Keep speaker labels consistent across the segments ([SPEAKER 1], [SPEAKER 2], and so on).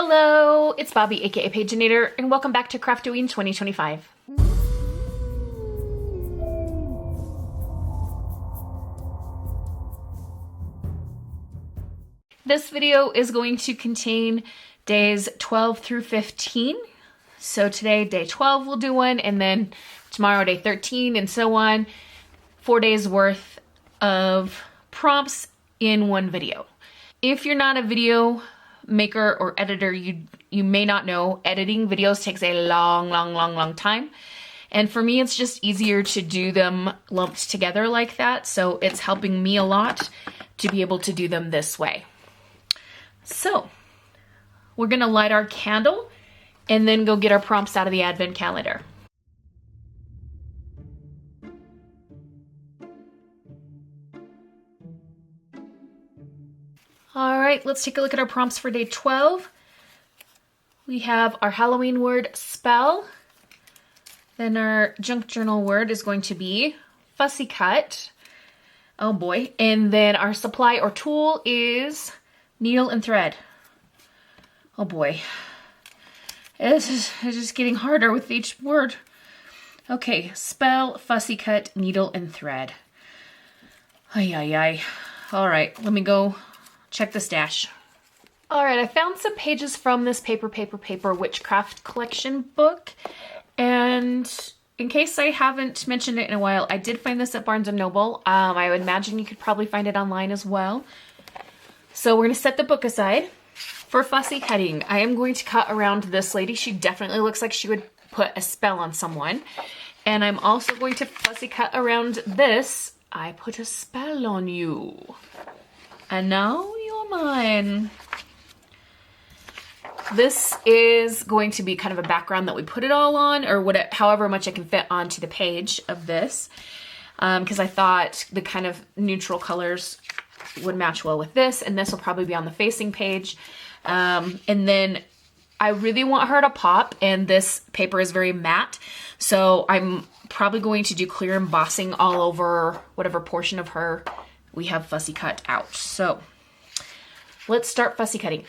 [SPEAKER 1] Hello, it's Bobi, aka Paginator, and welcome back to Craftoween 2025. This video is going to contain days 12 through 15. So today, day 12, we'll do one, and then tomorrow, day 13, and so on. 4 days worth of prompts in one video. If you're not a video maker or editor, you may not know editing videos takes a long time. And for me, it's just easier to do them lumped together like that. So it's helping me a lot to be able to do them this way. So we're gonna light our candle and then go get our prompts out of the advent calendar. All right, let's take a look at our prompts for day 12. We have our Halloween word, spell. Then our junk journal word is going to be fussy cut. Oh boy. And then our supply or tool is needle and thread. Oh boy. It's just getting harder with each word. Okay, spell, fussy cut, needle and thread. Ay. All right, let me go check the stash. All right, I found some pages from this Paper Witchcraft collection book. And in case I haven't mentioned it in a while, I did find this at Barnes & Noble. I would imagine you could probably find it online as well. So we're gonna set the book aside. For fussy cutting, I am going to cut around this lady. She definitely looks like she would put a spell on someone. And I'm also going to fussy cut around this. I put a spell on you. And now you're mine. This is going to be kind of a background that we put it all on, or however much I can fit onto the page of this, because I thought the kind of neutral colors would match well with this, and this will probably be on the facing page. And then I really want her to pop, and this paper is very matte, so I'm probably going to do clear embossing all over whatever portion of her we have fussy cut out. So let's start fussy cutting.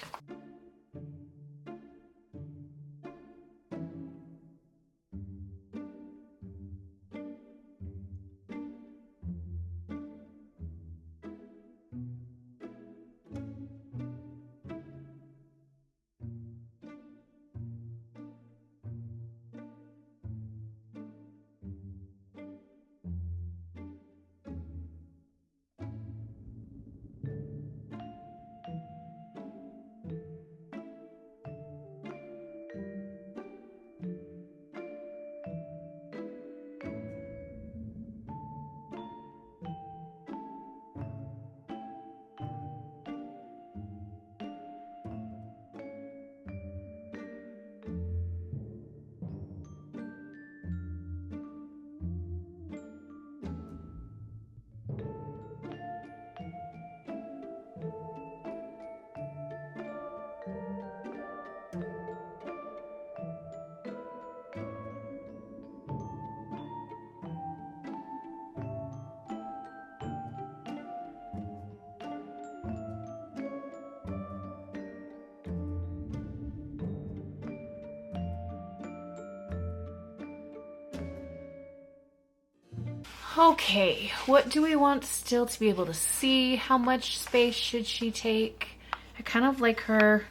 [SPEAKER 1] Okay, what do we want still to be able to see? How much space should she take? I kind of like her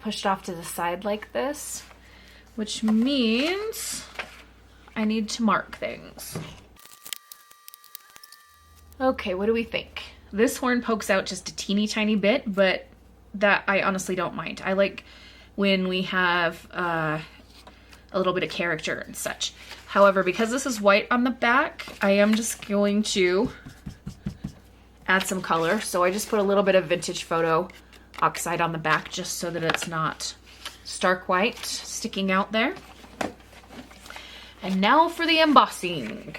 [SPEAKER 1] pushed off to the side like this, which means I need to mark things. Okay, what do we think? This horn pokes out just a teeny tiny bit, but that I honestly don't mind. I like when we have a little bit of character and such. However, because this is white on the back, I am just going to add some color. So I just put a little bit of vintage photo oxide on the back just so that it's not stark white sticking out there. And now for the embossing.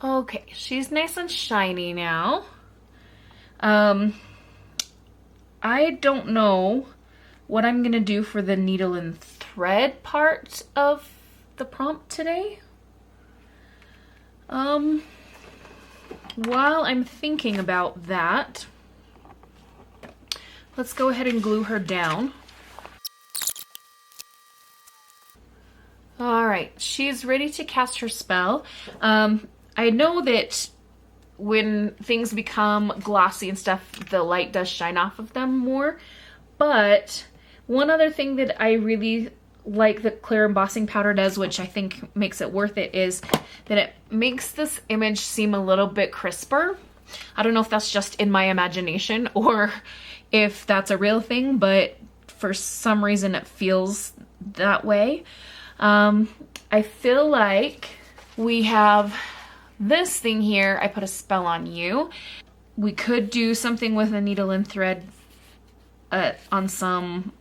[SPEAKER 1] Okay, she's nice and shiny now. I don't know what I'm gonna do for the needle and thread part of the prompt today. While I'm thinking about that, let's go ahead and glue her down. All right, she's ready to cast her spell. I know that when things become glossy and stuff, the light does shine off of them more. But one other thing that I really like that clear embossing powder does, which I think makes it worth it, is that it makes this image seem a little bit crisper. I don't know if that's just in my imagination or if that's a real thing, but for some reason it feels that way. I feel like we have this thing here. I put a spell on you. We could do something with a needle and thread on some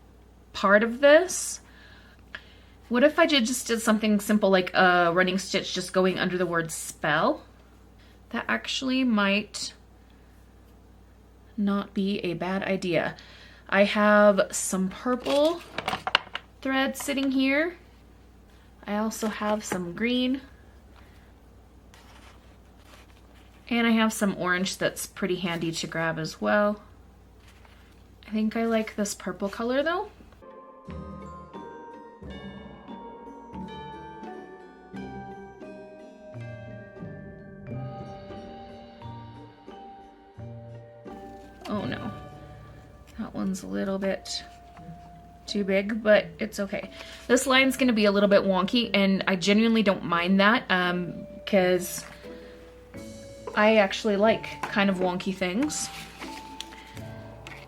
[SPEAKER 1] part of this. What if I just did something simple like a running stitch just going under the word spell? That actually might not be a bad idea. I have some purple thread sitting here. I also have some green. And I have some orange that's pretty handy to grab as well. I think I like this purple color though. Oh no, that one's a little bit too big, but it's okay. This line's gonna be a little bit wonky, and I genuinely don't mind that because I actually like kind of wonky things.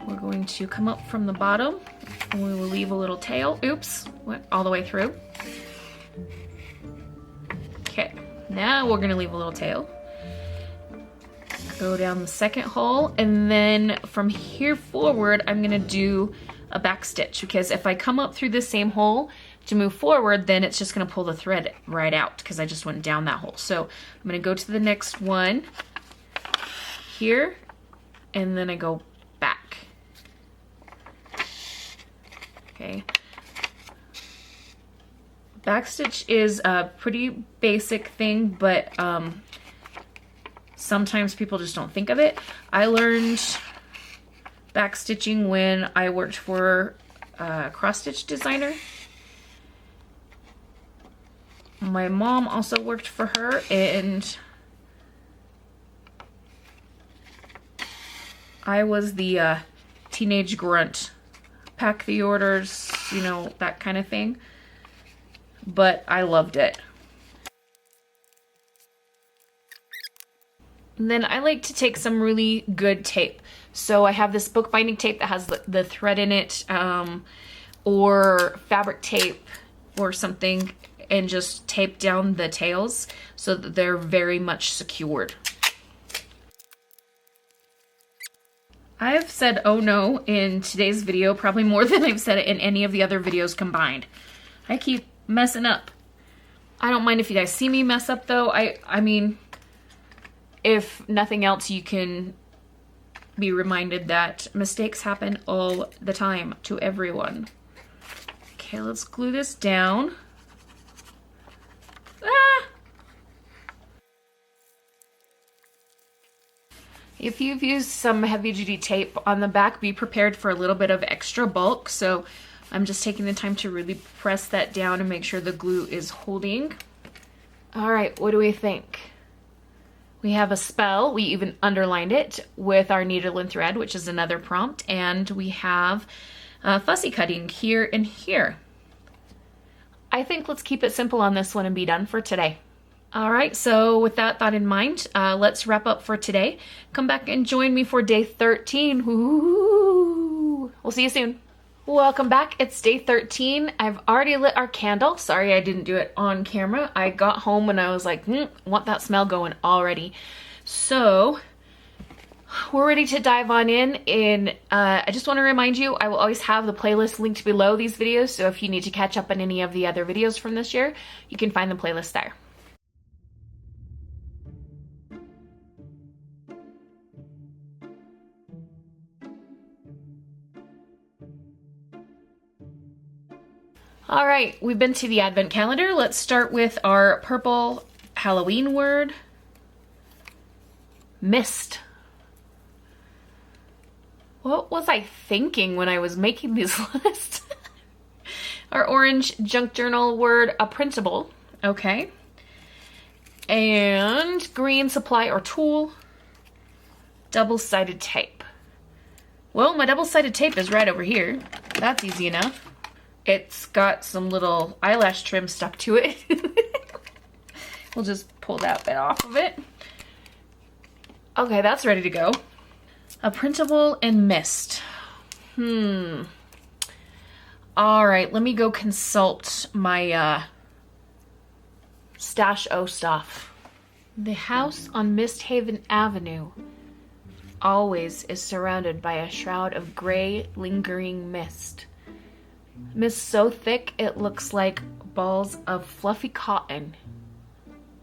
[SPEAKER 1] We're going to come up from the bottom and we will leave a little tail. Oops, went all the way through. Okay, now we're gonna leave a little tail. Go down the second hole, and then from here forward, I'm gonna do a back stitch, because if I come up through the same hole to move forward, then it's just gonna pull the thread right out because I just went down that hole. So I'm gonna go to the next one here, and then I go back. Okay. Back stitch is a pretty basic thing, but sometimes people just don't think of it. I learned back stitching when I worked for a cross stitch designer. My mom also worked for her, and I was the teenage grunt. Pack the orders, you know, that kind of thing. But I loved it. And then I like to take some really good tape. So I have this bookbinding tape that has the thread in it, or fabric tape or something, and just tape down the tails so that they're very much secured. I have said oh no in today's video probably more than I've said it in any of the other videos combined. I keep messing up. I don't mind if you guys see me mess up though. I mean, if nothing else, you can be reminded that mistakes happen all the time to everyone. Okay, let's glue this down. Ah! If you've used some heavy duty tape on the back, be prepared for a little bit of extra bulk. So I'm just taking the time to really press that down and make sure the glue is holding. All right, what do we think? We have a spell. We even underlined it with our needle and thread, which is another prompt. And we have fussy cutting here and here. I think let's keep it simple on this one and be done for today. All right, so with that thought in mind, let's wrap up for today. Come back and join me for day 13. Ooh. We'll see you soon. Welcome back. It's day 13. I've already lit our candle. Sorry I didn't do it on camera. I got home and I was like, want that smell going already. So we're ready to dive on in. And I just want to remind you, I will always have the playlist linked below these videos. So if you need to catch up on any of the other videos from this year, you can find the playlist there. All right, we've been to the advent calendar. Let's start with our purple Halloween word, mist. What was I thinking when I was making these lists? Our orange junk journal word, a printable. Okay. And green supply or tool, double-sided tape. Well, my double-sided tape is right over here. That's easy enough. It's got some little eyelash trim stuck to it. We'll just pull that bit off of it. Okay, that's ready to go. A printable and mist. All right, let me go consult my stash O stuff. The house on Mist Haven Avenue always is surrounded by a shroud of gray, lingering mist. Mist so thick it looks like balls of fluffy cotton,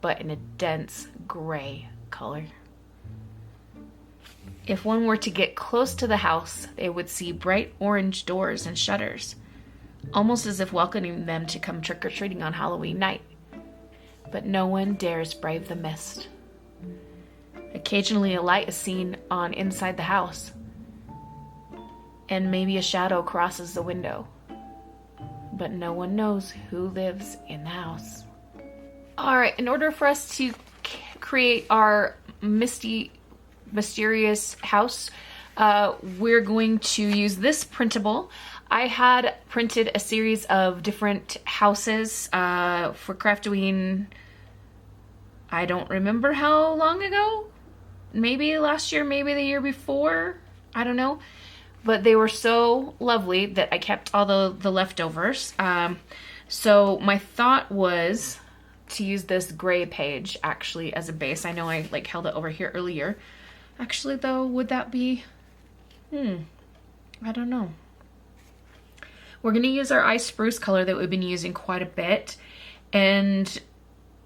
[SPEAKER 1] but in a dense gray color. If one were to get close to the house, they would see bright orange doors and shutters, almost as if welcoming them to come trick-or-treating on Halloween night. But no one dares brave the mist. Occasionally a light is seen on inside the house, and maybe a shadow crosses the window. But no one knows who lives in the house. All right, in order for us to create our mysterious house, we're going to use this printable. I had printed a series of different houses for Craftoween. I don't remember how long ago. Maybe last year, maybe the year before. I don't know. But they were so lovely that I kept all the leftovers. So my thought was to use this gray page actually as a base. I know I held it over here earlier. Actually though, would that be, I don't know. We're gonna use our ice spruce color that we've been using quite a bit. And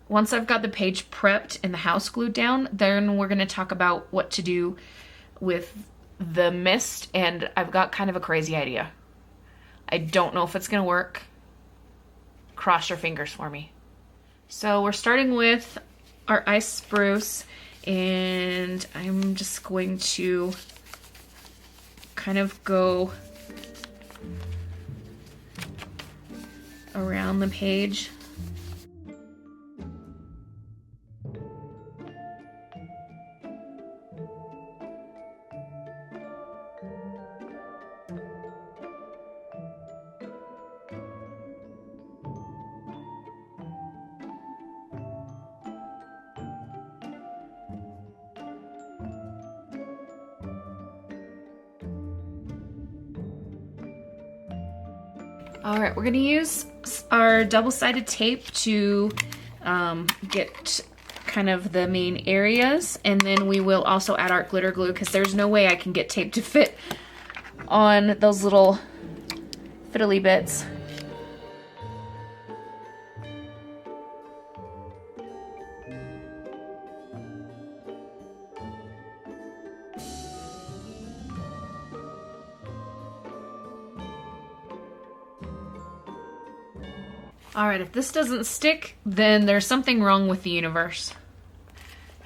[SPEAKER 1] once I've got the page prepped and the house glued down, then we're gonna talk about what to do with the mist. And I've got kind of a crazy idea. I don't know if it's gonna work. Cross your fingers for me. So we're starting with our ice spruce, and I'm just going to kind of go around the page. All right, we're gonna use our double-sided tape to get kind of the main areas, and then we will also add our glitter glue because there's no way I can get tape to fit on those little fiddly bits. All right, if this doesn't stick, then there's something wrong with the universe.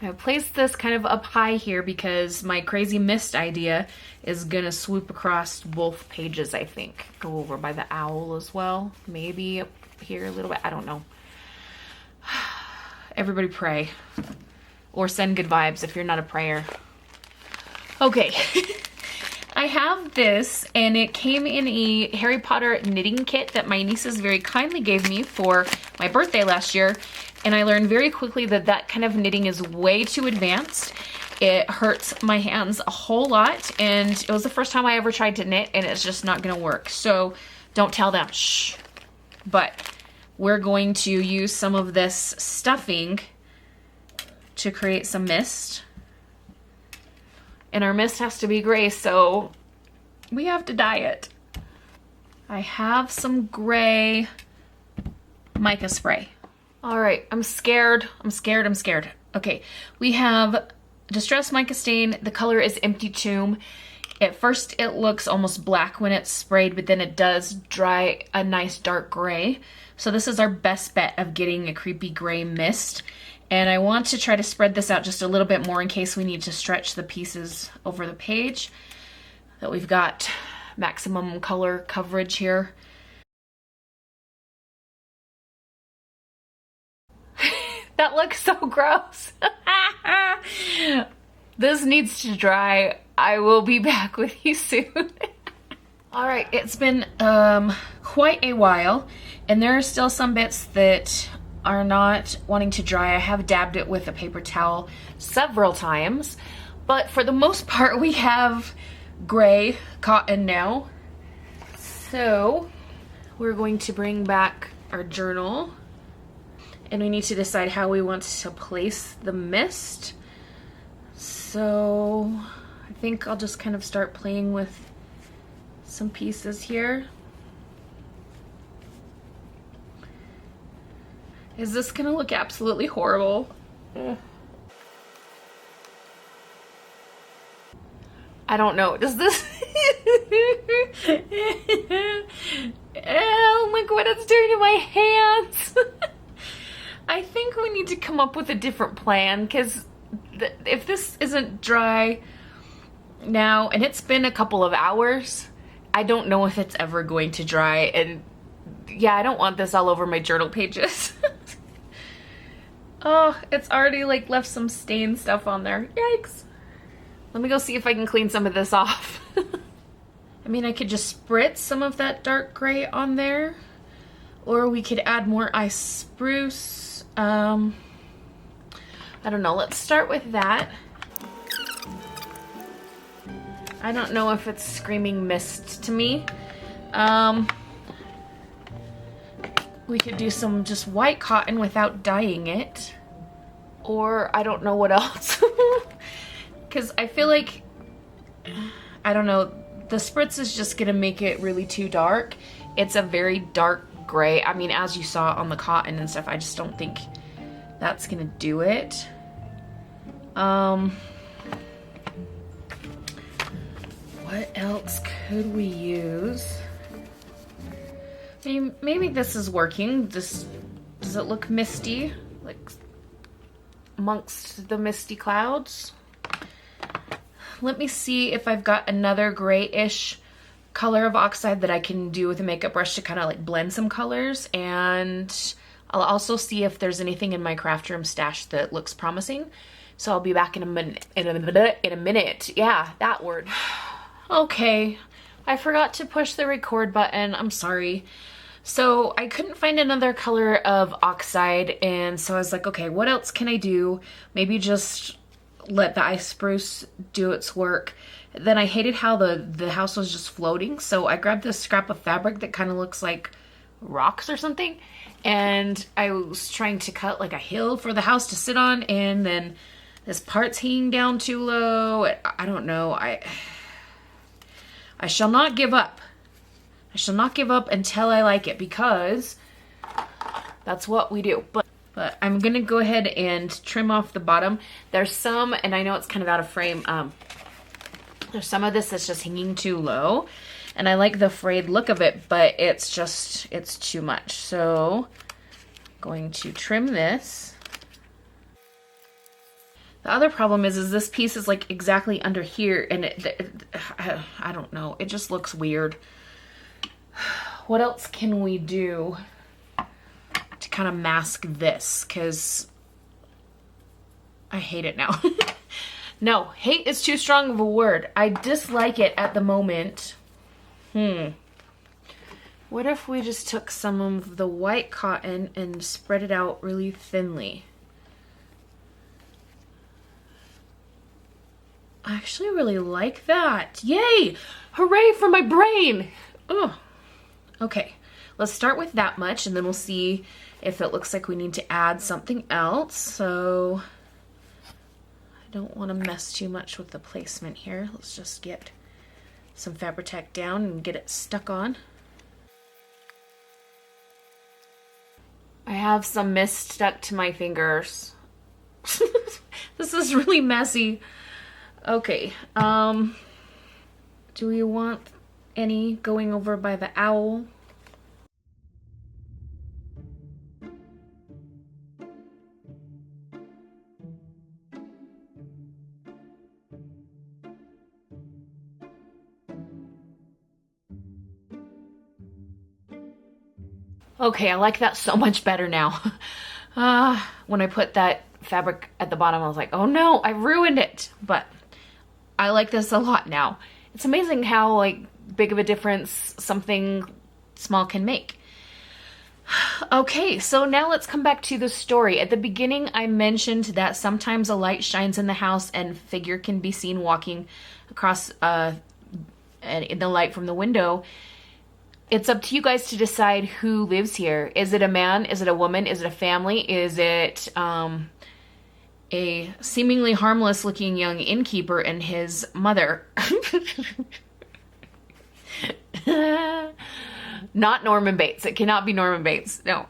[SPEAKER 1] I placed this kind of up high here because my crazy mist idea is gonna swoop across both pages, I think. Go over by the owl as well. Maybe up here a little bit, I don't know. Everybody pray. Or send good vibes if you're not a prayer. Okay. I have this, and it came in a Harry Potter knitting kit that my nieces very kindly gave me for my birthday last year, and I learned very quickly that that kind of knitting is way too advanced. It hurts my hands a whole lot, and it was the first time I ever tried to knit, and it's just not gonna work. So don't tell them, shh. But we're going to use some of this stuffing to create some mist. And our mist has to be gray, so we have to dye it. I have some gray mica spray. All right, I'm scared. Okay, we have Distress Mica Stain. The color is Empty Tomb. At first it looks almost black when it's sprayed, but then it does dry a nice dark gray. So this is our best bet of getting a creepy gray mist. And I want to try to spread this out just a little bit more in case we need to stretch the pieces over the page, that we've got maximum color coverage here. That looks so gross. This needs to dry. I will be back with you soon. All right, it's been quite a while, and there are still some bits that are not wanting to dry. I have dabbed it with a paper towel several times, but for the most part we have gray cotton now. So we're going to bring back our journal, and we need to decide how we want to place the mist. So I think I'll just kind of start playing with some pieces here. Is this gonna look absolutely horrible? Ugh. I don't know. Does this? Oh, look what it's doing to my hands. I think we need to come up with a different plan, because if this isn't dry now, and it's been a couple of hours, I don't know if it's ever going to dry. And yeah, I don't want this all over my journal pages. Oh, it's already like left some stain stuff on there. Yikes. Let me go see if I can clean some of this off. I mean, I could just spritz some of that dark gray on there, or we could add more ice spruce. I don't know. Let's start with that. I don't know if it's screaming mist to me. We could do some just white cotton without dyeing it. Or I don't know what else. Because I feel like, I don't know, the spritz is just going to make it really too dark. It's a very dark gray. I mean, as you saw on the cotton and stuff, I just don't think that's going to do it. What else could we use? Maybe this is working. Does it look misty? Like amongst the misty clouds? Let me see if I've got another grayish color of oxide that I can do with a makeup brush to kind of like blend some colors. And I'll also see if there's anything in my craft room stash that looks promising. So I'll be back in a minute. Yeah, that word. Okay, I forgot to push the record button. I'm sorry. So I couldn't find another color of oxide, and so I was like, okay, what else can I do? Maybe just let the ice spruce do its work. Then I hated how the house was just floating, so I grabbed this scrap of fabric that kind of looks like rocks or something, and I was trying to cut like a hill for the house to sit on, and then this part's hanging down too low. I don't know. I shall not give up. I shall not give up until I like it, because that's what we do. But I'm gonna go ahead and trim off the bottom. There's some, and I know it's kind of out of frame, there's some of this that's just hanging too low, and I like the frayed look of it, but it's too much. So I'm going to trim this. The other problem is this piece is like exactly under here, and I don't know, it just looks weird. What else can we do to kind of mask this? Because I hate it now. No, hate is too strong of a word. I dislike it at the moment. What if we just took some of the white cotton and spread it out really thinly? I actually really like that. Yay! Hooray for my brain! Ugh. Okay, let's start with that much, and then we'll see if it looks like we need to add something else. So I don't want to mess too much with the placement here. Let's just get some Fabri-Tac down and get it stuck on. I have some mist stuck to my fingers. This is really messy. Okay, Do we want any going over by the owl? Okay, I like that so much better now. When I put that fabric at the bottom, I was like, oh no, I ruined it. But I like this a lot now. It's amazing how like big of a difference something small can make. Okay, so now let's come back to the story. At the beginning, I mentioned that sometimes a light shines in the house and figure can be seen walking across in the light from the window. It's up to you guys to decide who lives here. Is it a man? Is it a woman? Is it a family? Is it a seemingly harmless looking young innkeeper and his mother? Not Norman Bates. It cannot be Norman Bates. No.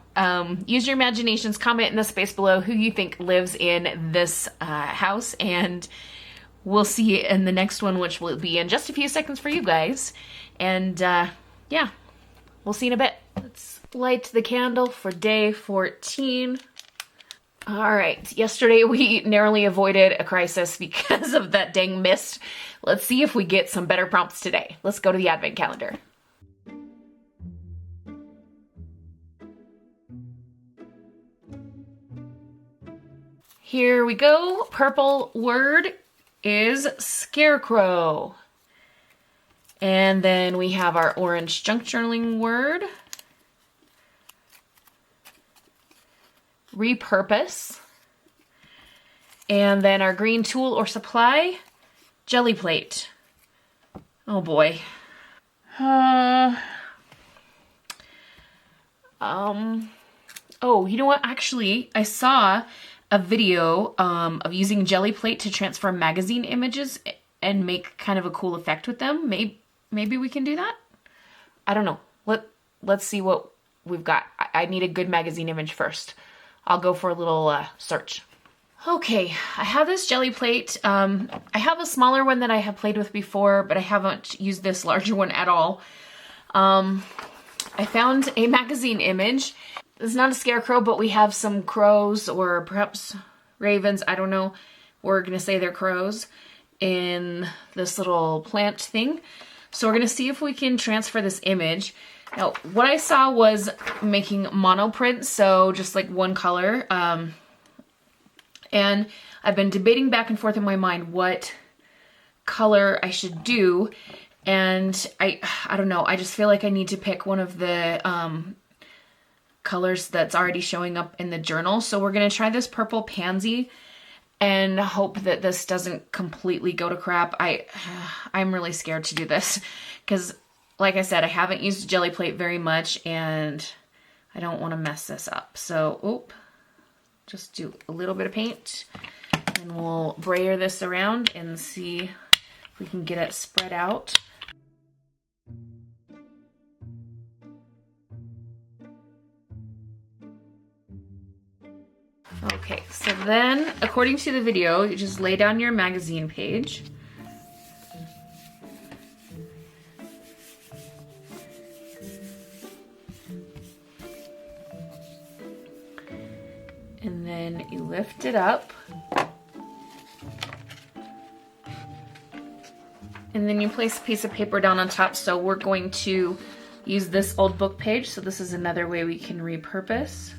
[SPEAKER 1] Use your imaginations. Comment in the space below who you think lives in this house, and we'll see in the next one, which will be in just a few seconds for you guys. And yeah, we'll see in a bit. Let's light the candle for day 14. All right, yesterday we narrowly avoided a crisis because of that dang mist. Let's see if we get some better prompts today. Let's go to the advent calendar. Here we go. Purple word is scarecrow. And then we have our orange junk journaling word, repurpose. And then our green tool or supply, jelly plate. Oh boy. Oh, you know what? Actually, I saw a video of using jelly plate to transfer magazine images and make kind of a cool effect with them. Maybe we can do that? I don't know. Let's see what we've got. I need a good magazine image first. I'll go for a little search. Okay, I have this jelly plate. I have a smaller one that I have played with before, but I haven't used this larger one at all. I found a magazine image. It's not a scarecrow, but we have some crows or perhaps ravens. I don't know. We're going to say they're crows in this little plant thing. So we're going to see if we can transfer this image. Now, what I saw was making monoprint, so just like one color. And I've been debating back and forth in my mind what color I should do. And I don't know. I just feel like I need to pick one of the colors that's already showing up in the journal. So we're going to try this purple pansy and hope that this doesn't completely go to crap. I'm really scared to do this because, like I said, I haven't used jelly plate very much and I don't want to mess this up. So, just do a little bit of paint and we'll brayer this around and see if we can get it spread out. Okay, so then, according to the video, you just lay down your magazine page. And then you lift it up. And then you place a piece of paper down on top. So we're going to use this old book page. So this is another way we can repurpose.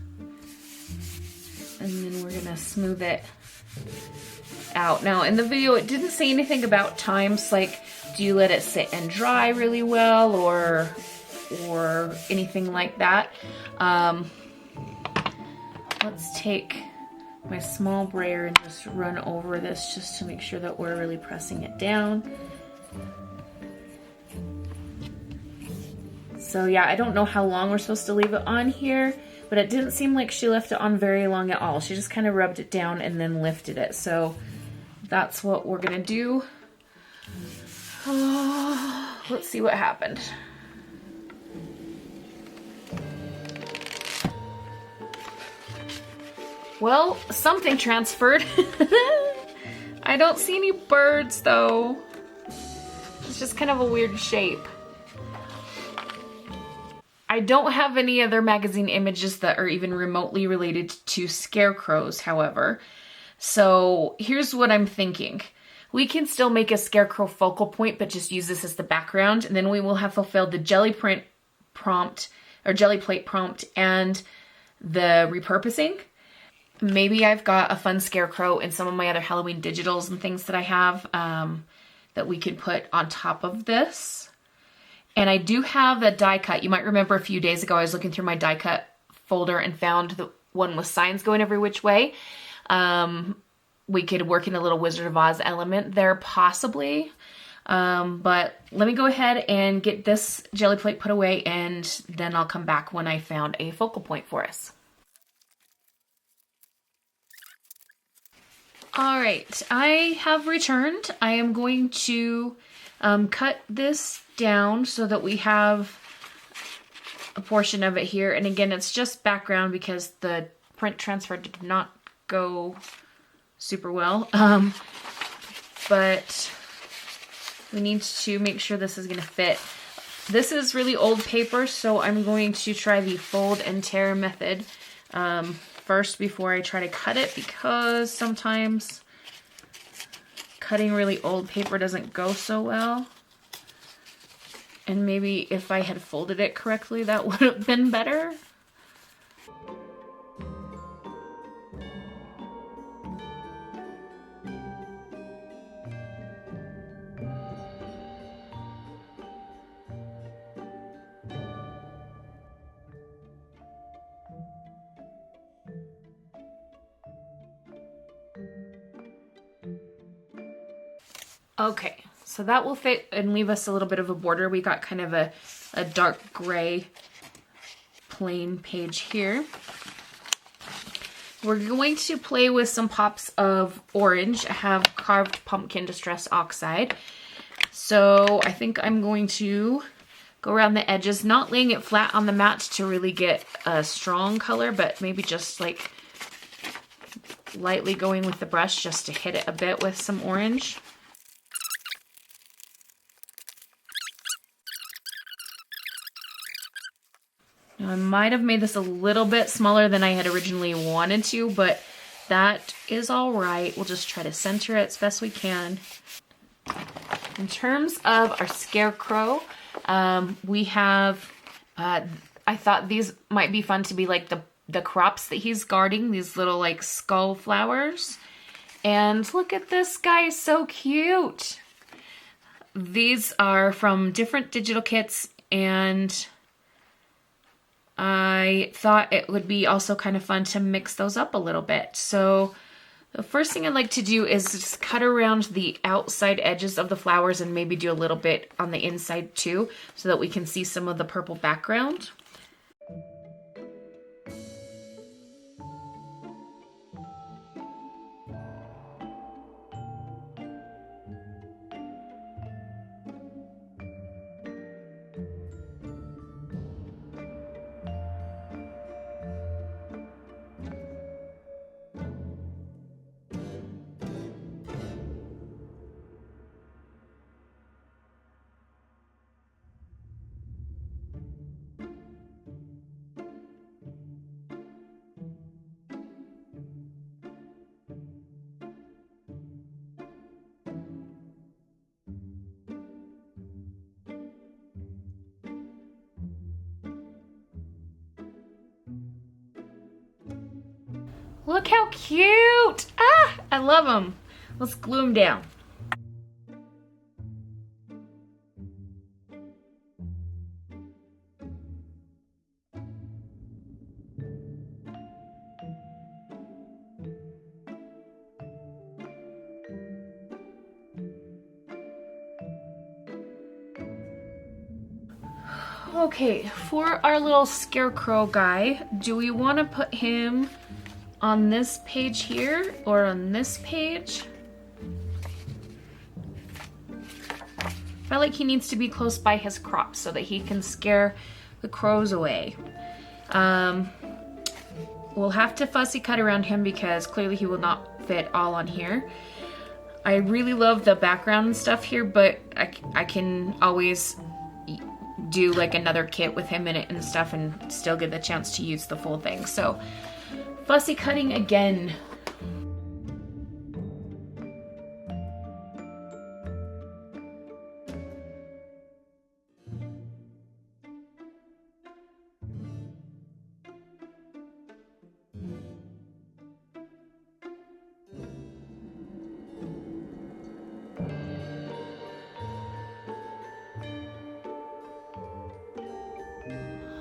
[SPEAKER 1] And then we're gonna smooth it out. Now in the video, it didn't say anything about times, like do you let it sit and dry really well or anything like that. Let's take my small brayer and just run over this just to make sure that we're really pressing it down. So yeah, I don't know how long we're supposed to leave it on here, but it didn't seem like she left it on very long at all. She just kind of rubbed it down and then lifted it. So that's what we're gonna do. Let's see what happened. Well, something transferred. I don't see any birds though. It's just kind of a weird shape. I don't have any other magazine images that are even remotely related to scarecrows, however. So here's what I'm thinking. We can still make a scarecrow focal point, but just use this as the background. And then we will have fulfilled the jelly print prompt, or jelly plate prompt, and the repurposing. Maybe I've got a fun scarecrow in some of my other Halloween digitals and things that I have that we could put on top of this. And I do have a die cut. You might remember a few days ago I was looking through my die cut folder and found the one with signs going every which way. We could work in a little Wizard of Oz element there possibly. But let me go ahead and get this jelly plate put away, and then I'll come back when I found a focal point for us. All right, I have returned. I am going to cut this down so that we have a portion of it here. And again, it's just background because the print transfer did not go super well. But we need to make sure this is going to fit. This is really old paper, so I'm going to try the fold and tear method first before I try to cut it, because sometimes cutting really old paper doesn't go so well. And maybe if I had folded it correctly, that would have been better. Okay, so that will fit and leave us a little bit of a border. We got kind of a dark gray plain page here. We're going to play with some pops of orange. I have carved pumpkin distress oxide. So I think I'm going to go around the edges, not laying it flat on the mat to really get a strong color, but maybe just like lightly going with the brush just to hit it a bit with some orange. Now I might have made this a little bit smaller than I had originally wanted to, but that is all right. We'll just try to center it as best we can. In terms of our scarecrow, we have, I thought these might be fun to be like the crops that he's guarding, these little like skull flowers. And look at this guy, so cute. These are from different digital kits, and I thought it would be also kind of fun to mix those up a little bit. So the first thing I'd like to do is just cut around the outside edges of the flowers and maybe do a little bit on the inside too, so that we can see some of the purple background. Look how cute! Ah, I love them. Let's glue them down. Okay, for our little scarecrow guy, do we want to put him on this page here or on this page? I feel like he needs to be close by his crops so that he can scare the crows away. We'll have to fussy cut around him because clearly he will not fit all on here. I really love the background stuff here, but I can always do like another kit with him in it and stuff and still get the chance to use the full thing. So fussy cutting again.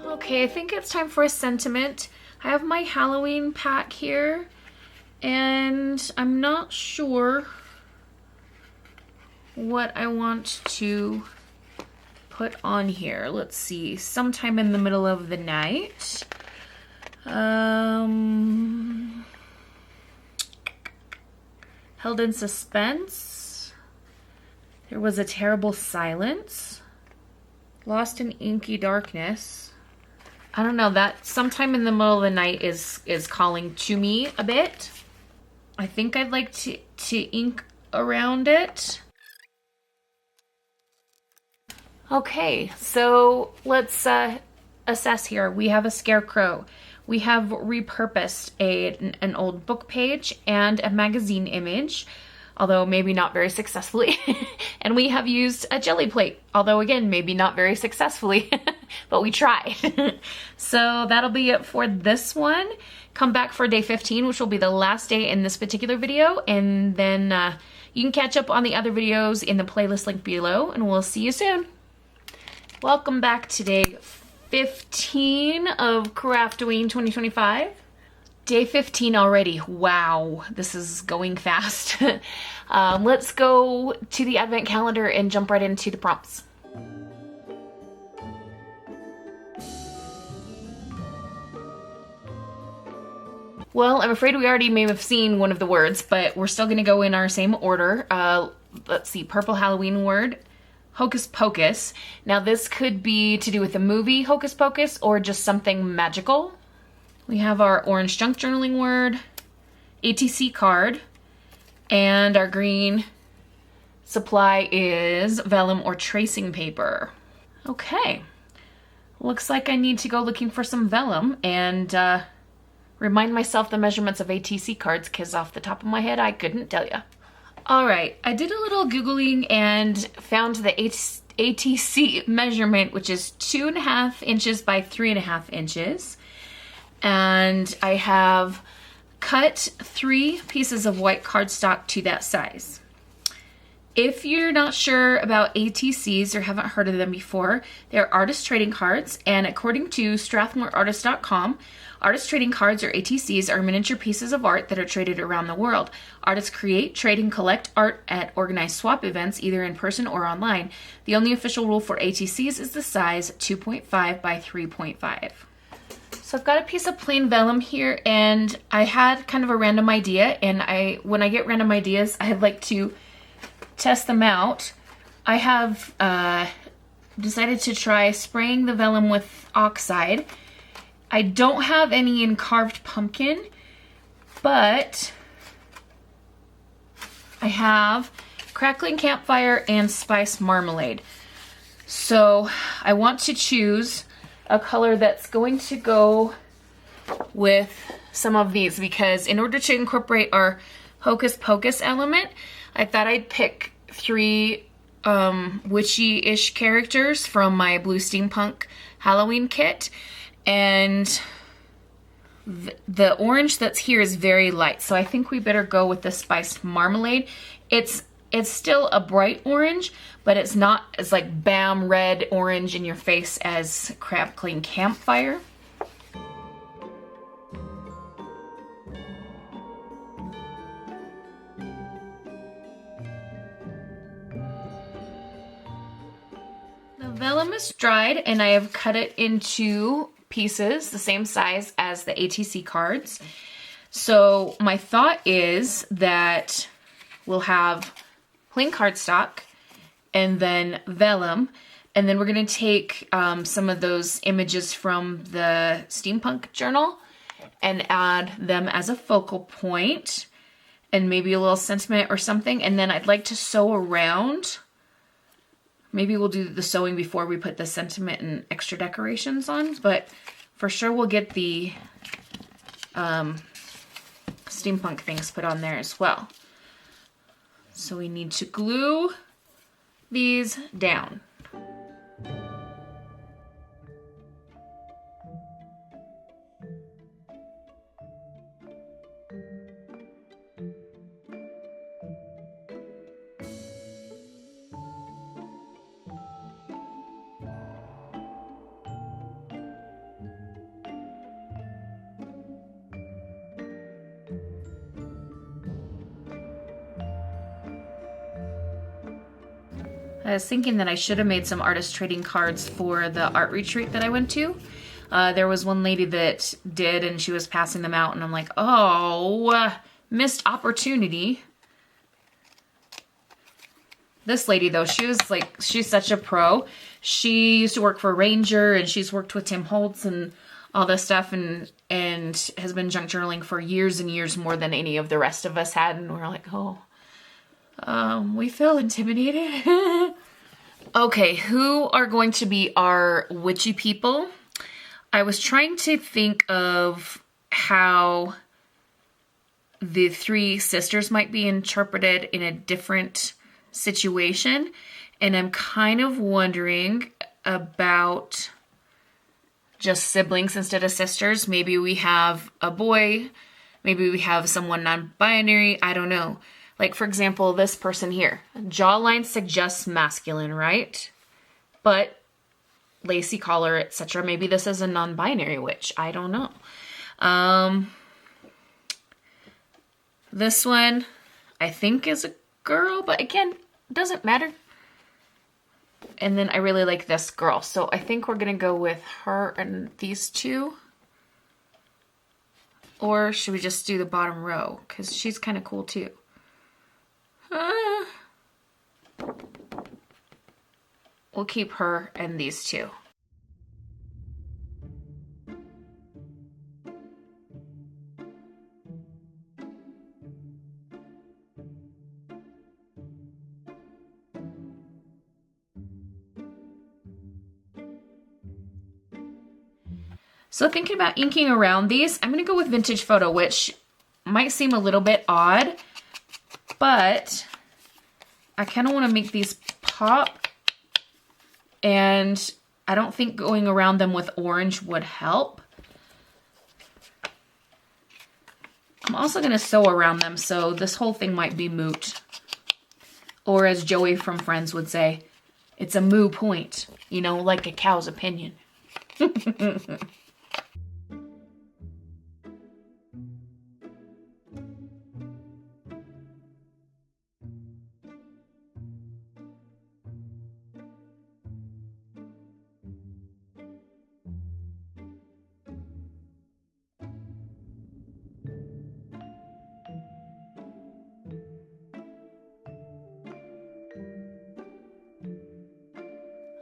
[SPEAKER 1] Okay, I think it's time for a sentiment. I have my Halloween pack here, and I'm not sure what I want to put on here. Let's see, sometime in the middle of the night. Held in suspense. There was a terrible silence. Lost in inky darkness. I don't know, that sometime in the middle of the night is calling to me a bit. I think I'd like to ink around it. Okay, so let's assess here. We have a scarecrow. We have repurposed an old book page and a magazine image, although maybe not very successfully. And we have used a jelly plate, although again, maybe not very successfully, but we tried. So that'll be it for this one. Come back for day 15, which will be the last day in this particular video. And then you can catch up on the other videos in the playlist link below, and we'll see you soon. Welcome back to day 15 of Craftoween 2025. Day 15 already. Wow, this is going fast. Let's go to the advent calendar and jump right into the prompts. Well, I'm afraid we already may have seen one of the words, but we're still going to go in our same order. Let's see, purple Halloween word, Hocus Pocus. Now this could be to do with the movie Hocus Pocus or just something magical. We have our orange junk journaling word, ATC card, and our green supply is vellum or tracing paper. Okay, looks like I need to go looking for some vellum and remind myself the measurements of ATC cards, because off the top of my head I couldn't tell you. All right, I did a little Googling and found the ATC measurement, which is 2.5 inches by 3.5 inches. And I have cut 3 pieces of white cardstock to that size. If you're not sure about ATCs or haven't heard of them before, they're artist trading cards, and according to strathmoreartist.com, artist trading cards, or ATCs, are miniature pieces of art that are traded around the world. Artists create, trade, and collect art at organized swap events, either in person or online. The only official rule for ATCs is the size 2.5 by 3.5. So I've got a piece of plain vellum here, and I had kind of a random idea, and when I get random ideas, I like to test them out. I have decided to try spraying the vellum with oxide. I don't have any in carved pumpkin, but I have crackling campfire and spice marmalade. So I want to choose a color that's going to go with some of these, because in order to incorporate our Hocus Pocus element, I thought I'd pick 3 witchy-ish characters from my Blue Steampunk Halloween kit, and the orange that's here is very light, so I think we better go with the spiced marmalade. It's still a bright orange, but it's not as like bam red orange in your face as crackling campfire. The vellum is dried, and I have cut it into pieces the same size as the ATC cards. So my thought is that we'll have plain cardstock and then vellum, and then we're going to take some of those images from the steampunk journal and add them as a focal point. and maybe a little sentiment or something. And then I'd like to sew around. Maybe we'll do the sewing before we put the sentiment and extra decorations on, but for sure we'll get the steampunk things put on there as well. So we need to glue these down. I was thinking that I should have made some artist trading cards for the art retreat that I went to. There was one lady that did, and she was passing them out, and I'm like, oh, missed opportunity. This lady, though, she's such a pro. She used to work for Ranger, and she's worked with Tim Holtz and all this stuff, and has been junk journaling for years and years, more than any of the rest of us had, and we're like, oh, we feel intimidated. Okay, who are going to be our witchy people? I was trying to think of how the three sisters might be interpreted in a different situation, and I'm kind of wondering about just siblings instead of sisters. Maybe we have a boy, maybe we have someone non-binary, I don't know. Like, for example, this person here. Jawline suggests masculine, right? But lacy collar, etc. Maybe this is a non-binary witch. I don't know. This one, I think, is a girl. But again, doesn't matter. And then I really like this girl. So I think we're going to go with her and these two. Or should we just do the bottom row? Because she's kind of cool, too. We'll keep her and these two. So thinking about inking around these, I'm going to go with Vintage Photo, which might seem a little bit odd, but I kind of want to make these pop, and I don't think going around them with orange would help. I'm also going to sew around them, so this whole thing might be moot. Or as Joey from Friends would say, it's a moo point, you know, like a cow's opinion.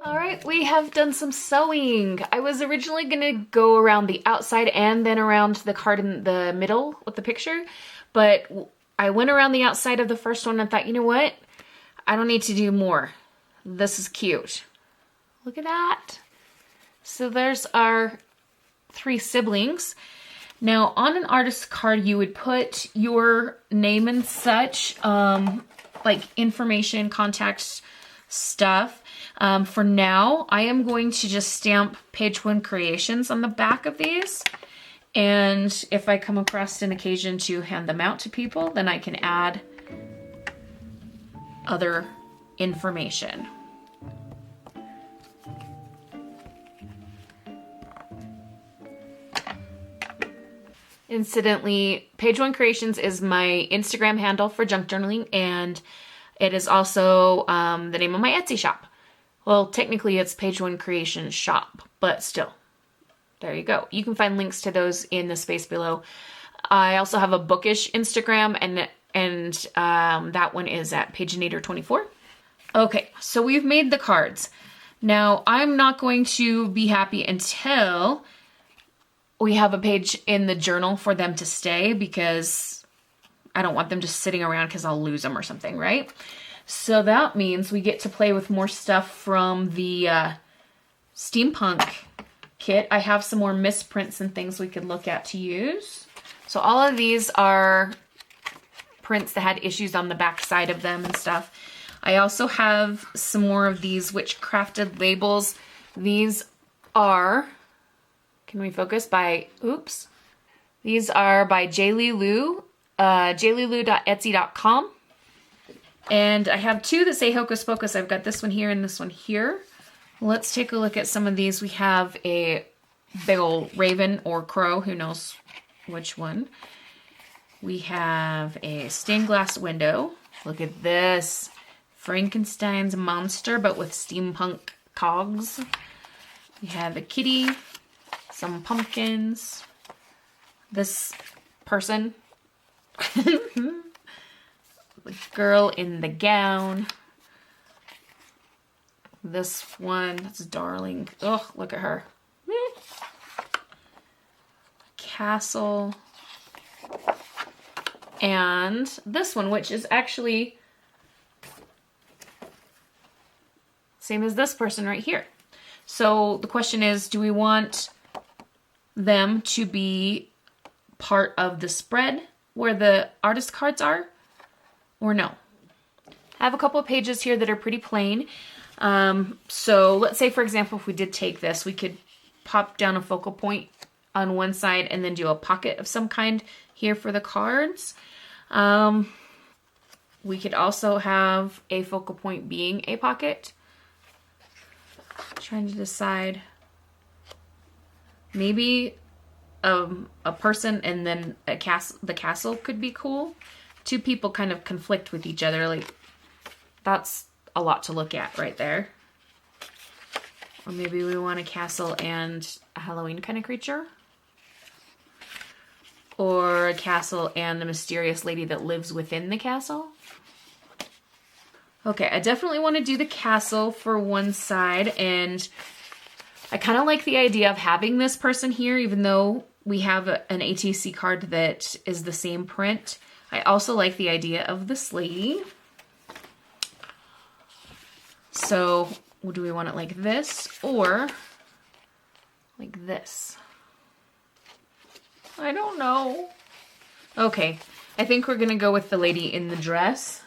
[SPEAKER 1] Alright, we have done some sewing. I was originally going to go around the outside and then around the card in the middle with the picture, but I went around the outside of the first one and thought, you know what? I don't need to do more. This is cute. Look at that. So there's our three siblings. Now on an artist card, you would put your name and such, like information, contacts, stuff. For now, I am going to just stamp Page 1 Creations on the back of these. And if I come across an occasion to hand them out to people, then I can add other information. Incidentally, Page 1 Creations is my Instagram handle for junk journaling, and it is also the name of my Etsy shop. Well, technically it's Page 1 Creation Shop, but still, there you go. You can find links to those in the space below. I also have a bookish Instagram, and that one is at Paginator 24. Okay, so we've made the cards. Now, I'm not going to be happy until we have a page in the journal for them to stay, because I don't want them just sitting around because I'll lose them or something, right? So that means we get to play with more stuff from the steampunk kit. I have some more misprints and things we could look at to use. So all of these are prints that had issues on the back side of them and stuff. I also have some more of these witch-crafted labels. These are, can we focus, by, oops. These are by jlilu, jlilu.etsy.com. And I have two that say Hocus Pocus. I've got this one here and this one here. Let's take a look at some of these. We have a big old raven or crow, who knows which one. We have a stained glass window. Look at this. Frankenstein's monster, but with steampunk cogs. We have a kitty, some pumpkins, this person, the girl in the gown, this one, that's darling. Oh, look at her. Castle. And this one, which is actually same as this person right here. So the question is, do we want them to be part of the spread where the artist cards are, or no? I have a couple of pages here that are pretty plain. So let's say, for example, if we did take this, we could pop down a focal point on one side and then do a pocket of some kind here for the cards. We could also have a focal point being a pocket. Trying to decide. Maybe a person and then a castle. The castle could be cool. Two people kind of conflict with each other. Like, that's a lot to look at right there. Or maybe we want a castle and a Halloween kind of creature. Or a castle and a mysterious lady that lives within the castle. Okay, I definitely want to do the castle for one side, and I kind of like the idea of having this person here, even though we have an ATC card that is the same print. I also like the idea of this lady. So, do we want it like this or like this? I don't know. Okay, I think we're gonna go with the lady in the dress.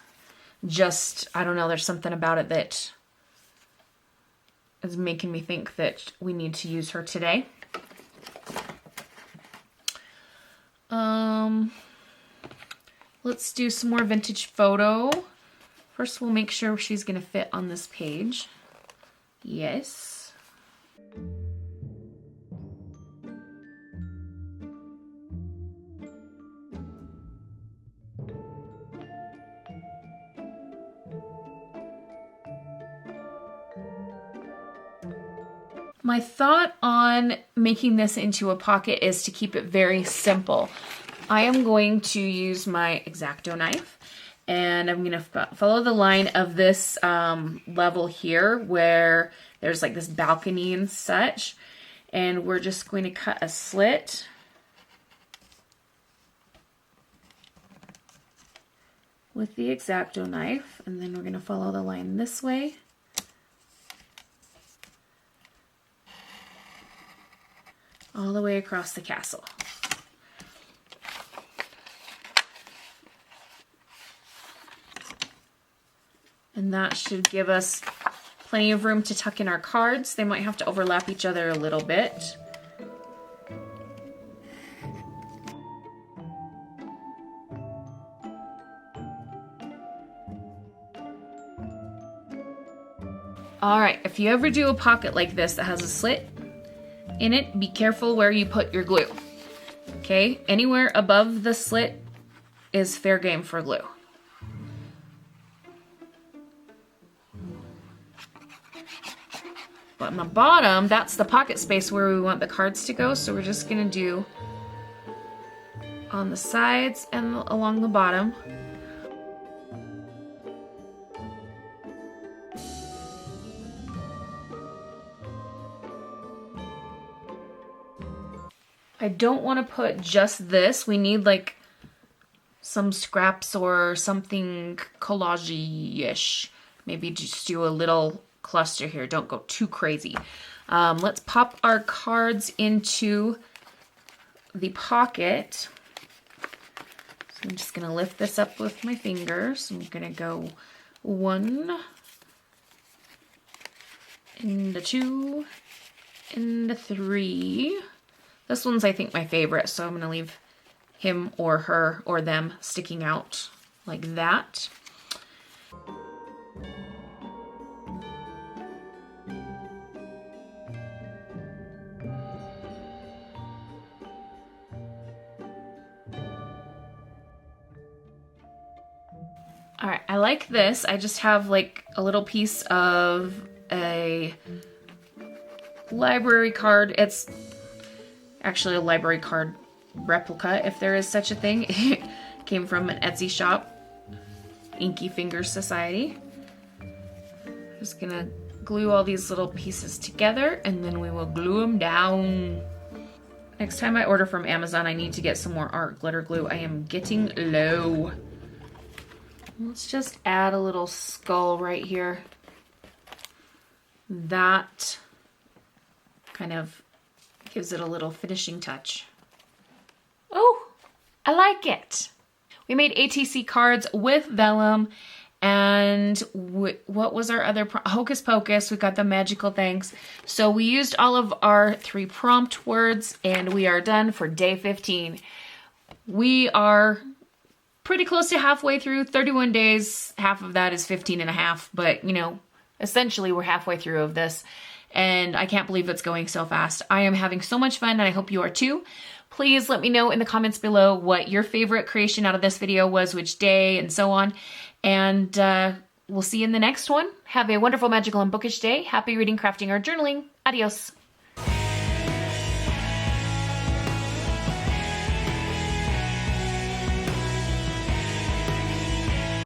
[SPEAKER 1] Just, I don't know, there's something about it that is making me think that we need to use her today. Let's do some more vintage photo. First, we'll make sure she's gonna fit on this page. Yes. My thought on making this into a pocket is to keep it very simple. I am going to use my X-Acto knife, and I'm going to follow the line of this level here where there's like this balcony and such, and we're just going to cut a slit. With the X-Acto knife, and then we're going to follow the line this way. All the way across the castle. And that should give us plenty of room to tuck in our cards. They might have to overlap each other a little bit. All right, if you ever do a pocket like this that has a slit in it, be careful where you put your glue. Okay, anywhere above the slit is fair game for glue. But on the bottom, that's the pocket space where we want the cards to go, so we're just gonna do on the sides and along the bottom. I don't want to put just this. We need like some scraps or something collage-ish. Maybe just do a little cluster here. Don't go too crazy. Let's pop our cards into the pocket. So I'm just gonna lift this up with my fingers. I'm gonna go 1 and a 2 and a 3. This one's, I think, my favorite, so I'm gonna leave him or her or them sticking out like that. All right, I like this. I just have like a little piece of a library card. It's actually a library card replica, if there is such a thing. It came from an Etsy shop, Inky Fingers Society. Just gonna glue all these little pieces together and then we will glue them down. Next time I order from Amazon, I need to get some more art glitter glue. I am getting low. Let's just add a little skull right here. That kind of gives it a little finishing touch. Oh, I like it. We made ATC cards with vellum and what was our other Hocus Pocus. We got the magical things. So we used all of our 3 prompt words and we are done for day 15. We are pretty close to halfway through, 31 days. Half of that is 15 and a half, but you know, essentially we're halfway through of this and I can't believe it's going so fast. I am having so much fun and I hope you are too. Please let me know in the comments below what your favorite creation out of this video was, which day and so on. And we'll see you in the next one. Have a wonderful, magical, and bookish day. Happy reading, crafting, or journaling. Adios.